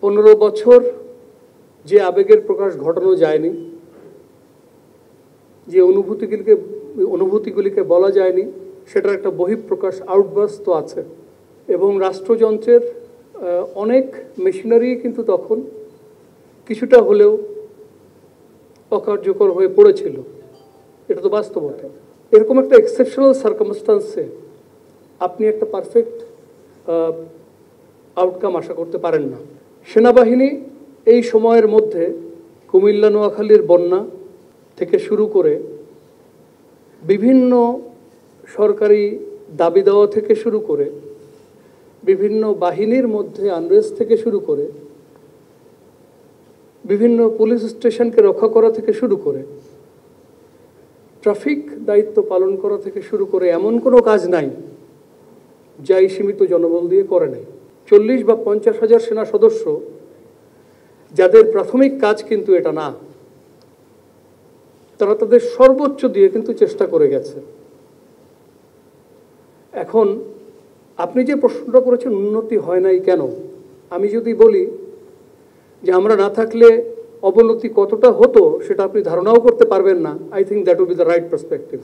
15 বছর যে আবেগের প্রকাশ ঘটানো যায়নি, যে অনুভূতিগুলিকে বলা যায়নি, সেটার একটা বহিঃপ্রকাশ, আউটবার্স্ট তো আছে। এবং রাষ্ট্রযন্ত্রের অনেক মেশিনারি কিন্তু তখন কিছুটা হলেও অকার্যকর হয়ে পড়েছিল। এটা তো বাস্তবতা। এরকম একটা এক্সেপশনাল সার্কামস্টান্সে আপনি একটা পারফেক্ট আউটকাম আশা করতে পারেন না। সেনাবাহিনী এই সময়ের মধ্যে কুমিল্লা নোয়াখালীর বন্যা থেকে শুরু করে বিভিন্ন সরকারি দাবি দেওয়া থেকে শুরু করে বিভিন্ন বাহিনীর মধ্যে আনরেস্ট থেকে শুরু করে বিভিন্ন পুলিশ স্টেশনকে রক্ষা করা থেকে শুরু করে ট্রাফিক দায়িত্ব পালন করা থেকে শুরু করে এমন কোনো কাজ নাই যা এই সীমিত জনবল দিয়ে করে নাই। 40 বা 50 হাজার সেনা সদস্য যাদের প্রাথমিক কাজ কিন্তু এটা না, তারা তাদের সর্বোচ্চ দিয়ে কিন্তু চেষ্টা করে গেছে। এখন আপনি যে প্রশ্নটা করেছেন উন্নতি হয় নাই কেন, আমি যদি বলি যে আমরা না থাকলে অবনতি কতটা হতো সেটা আপনি ধারণাও করতে পারবেন না, I think that will be the right perspective.